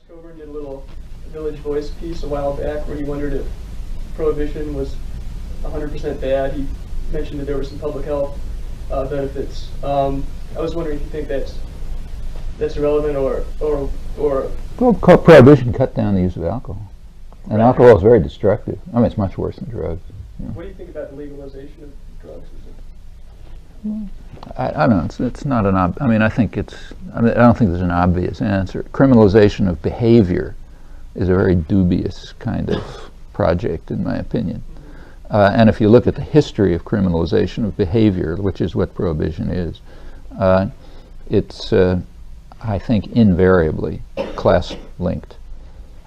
Coburn did a little Village Voice piece a while back where he wondered if prohibition was 100% bad. He mentioned that there were some public health benefits. I was wondering if you think that's irrelevant or Well, prohibition cut down the use of alcohol. And alcohol is very destructive. I mean, it's much worse than drugs. What do you think about the legalization of drugs? I don't know. It's not an I mean, I think it's. I don't think there's an obvious answer. Criminalization of behavior is a very dubious kind of project, in my opinion. And if you look at the history of criminalization of behavior, which is what prohibition is, it's, I think, invariably class-linked.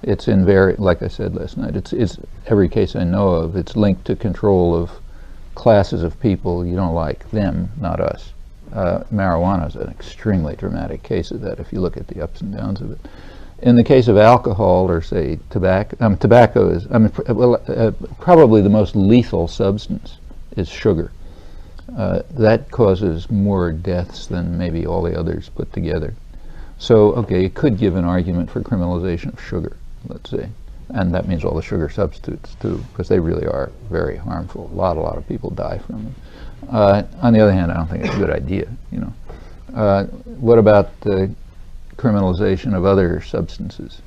It's like I said last night, it's every case I know of, it's linked to control of classes of people you don't like, them, not us. Marijuana is an extremely dramatic case of that if you look at the ups and downs of it. In the case of alcohol or say tobacco, tobacco is, probably the most lethal substance is sugar. That causes more deaths than maybe all the others put together. So, okay, you could give an argument for criminalization of sugar, let's say. And that means all the sugar substitutes too, because they really are very harmful. A lot of people die from them. On the other hand, I don't think it's a good idea, you know. What about the criminalization of other substances?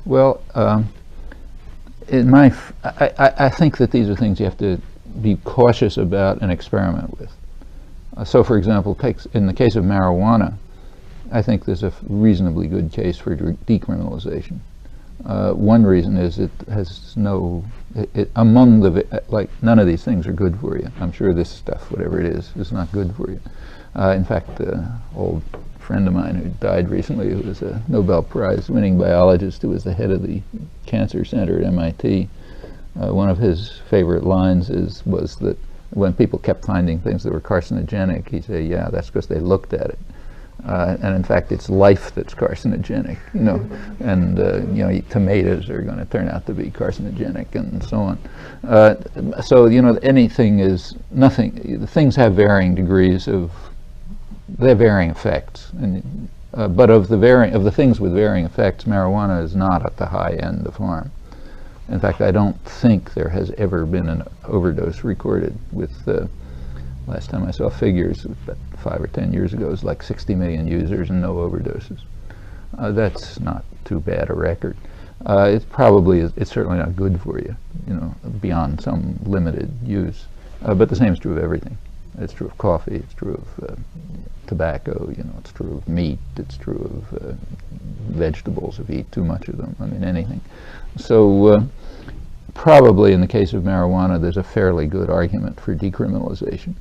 Well, I think that these are things you have to be cautious about and experiment with. So, for example, in the case of marijuana, I think there's a reasonably good case for decriminalization. One reason is it has among the, like, none of these things are good for you. I'm sure this stuff, whatever it is not good for you. In fact, an old friend of mine who died recently, who was a Nobel Prize winning biologist who was the head of the cancer center at MIT, one of his favorite lines was that when people kept finding things that were carcinogenic, he'd say, yeah, that's because they looked at it. And in fact, it's life that's carcinogenic, you know, and you know, tomatoes are going to turn out to be carcinogenic, and so on. So, you know, anything is nothing. Things have varying degrees of, they have varying effects, and but of the things with varying effects, marijuana is not at the high end of harm. In fact, I don't think there has ever been an overdose recorded with. Last time I saw figures, about 5 or 10 years ago, it was like 60 million users and no overdoses. That's not too bad a record. It's certainly not good for you, you know, beyond some limited use. But the same is true of everything. It's true of coffee, it's true of tobacco, you know, it's true of meat, it's true of vegetables if you eat too much of them, I mean, anything. So probably in the case of marijuana, there's a fairly good argument for decriminalization.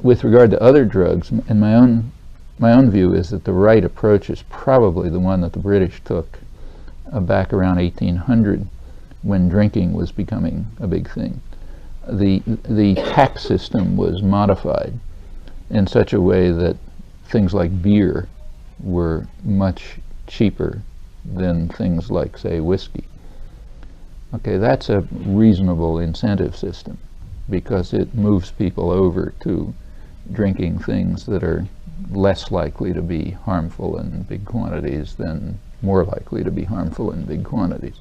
With regard to other drugs, and my own view is that the right approach is probably the one that the British took back around 1800, when drinking was becoming a big thing. The tax system was modified in such a way that things like beer were much cheaper than things like, say, whiskey. Okay, that's a reasonable incentive system, because it moves people over to drinking things that are less likely to be harmful in big quantities than more likely to be harmful in big quantities.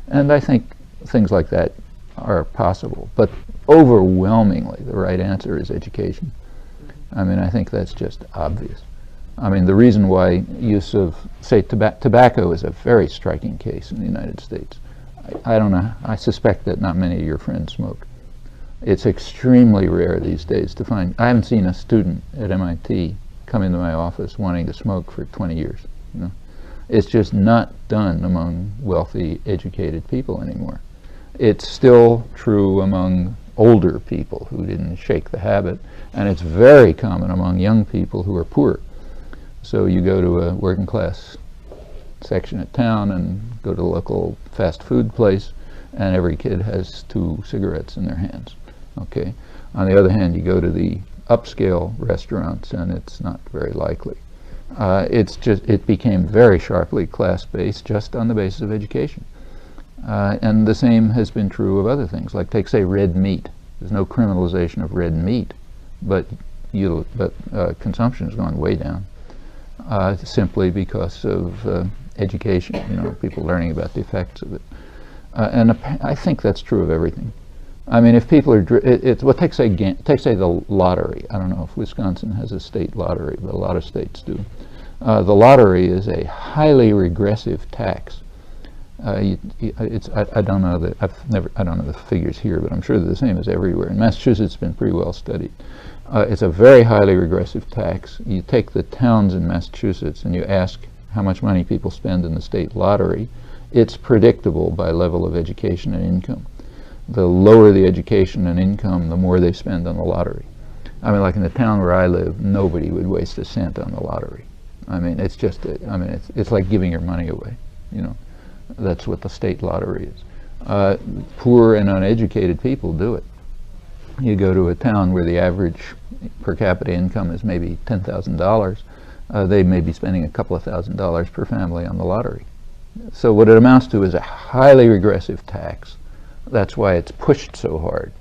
And I think things like that are possible. But overwhelmingly, the right answer is education. I mean, I think that's just obvious. I mean, the reason why use of, say, tobacco is a very striking case in the United States. I don't know, I suspect that not many of your friends smoke. It's extremely rare these days to find. I haven't seen a student at MIT come into my office wanting to smoke for 20 years. You know? It's just not done among wealthy, educated people anymore. It's still true among older people who didn't shake the habit, and it's very common among young people who are poor. So you go to a working class section of town and go to the local fast food place, and every kid has 2 cigarettes in their hands. Okay. On the other hand, you go to the upscale restaurants, and it's not very likely. It became very sharply class-based just on the basis of education. And the same has been true of other things, like take, say, red meat. There's no criminalization of red meat, but consumption has gone way down simply because of education, people learning about the effects of it. And I think that's true of everything. I mean, if people are, take say the lottery. I don't know if Wisconsin has a state lottery, but a lot of states do. The lottery is a highly regressive tax. I don't know the figures here, but I'm sure they're the same as everywhere. In Massachusetts, it's been pretty well studied. It's a very highly regressive tax. You take the towns in Massachusetts and you ask how much money people spend in the state lottery. It's predictable by level of education and income. The lower the education and income, the more they spend on the lottery. I mean, like in the town where I live, nobody would waste a cent on the lottery. I mean, it's just, it's like giving your money away, That's what the state lottery is. Poor and uneducated people do it. You go to a town where the average per capita income is maybe $10,000, they may be spending a couple of $1,000s per family on the lottery. So what it amounts to is a highly regressive tax. That's why it's pushed so hard.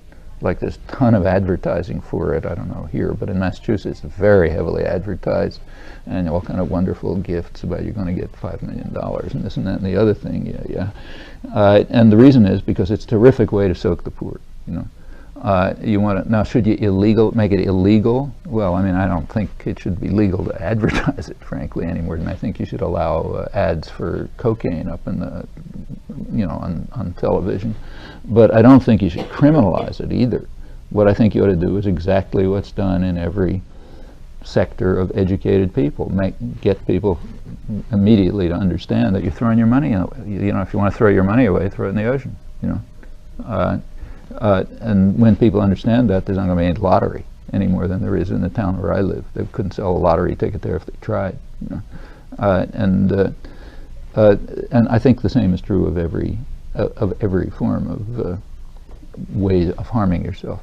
Like there's a ton of advertising for it, I don't know here, but in Massachusetts it's very heavily advertised, and all kind of wonderful gifts about you're going to get $5 million and this and that and the other thing, and the reason is because it's a terrific way to soak the poor, You want to, now should you make it illegal? Well, I mean, I don't think it should be legal to advertise it, frankly, any more than I think you should allow ads for cocaine up in the, on television. But I don't think you should criminalize it either. What I think you ought to do is exactly what's done in every sector of educated people. Get people immediately to understand that you're throwing your money away. If you want to throw your money away, throw it in the ocean. And when people understand that, there's not going to be any lottery any more than there is in the town where I live. They couldn't sell a lottery ticket there if they tried. And I think the same is true of every form of way of harming yourself,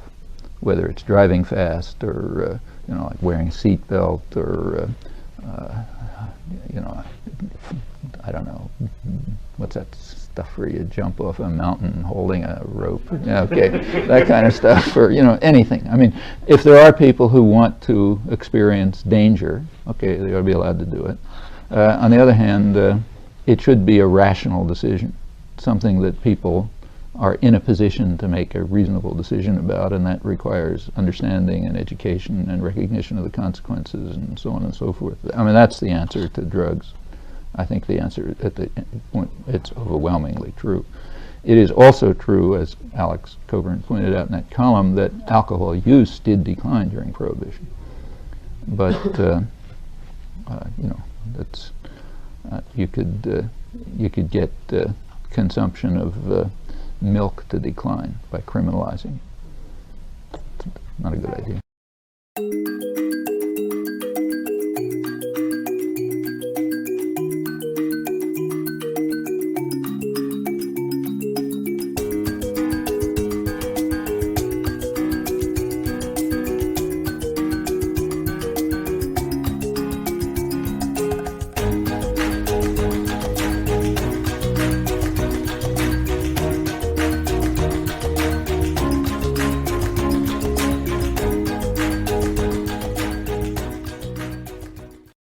whether it's driving fast or like wearing a seat belt or I don't know, what's that stuff where you jump off a mountain holding a rope? Okay, that kind of stuff, or anything. I mean, if there are people who want to experience danger, okay, they ought to be allowed to do it. On the other hand, it should be a rational decision, something that people are in a position to make a reasonable decision about, and that requires understanding and education and recognition of the consequences and so on and so forth. I mean, that's the answer to drugs. I think the answer at the point, it's overwhelmingly true. It is also true, as Alex Coburn pointed out in that column, that alcohol use did decline during Prohibition. But that's you could get consumption of milk to decline by criminalizing. Not a good idea.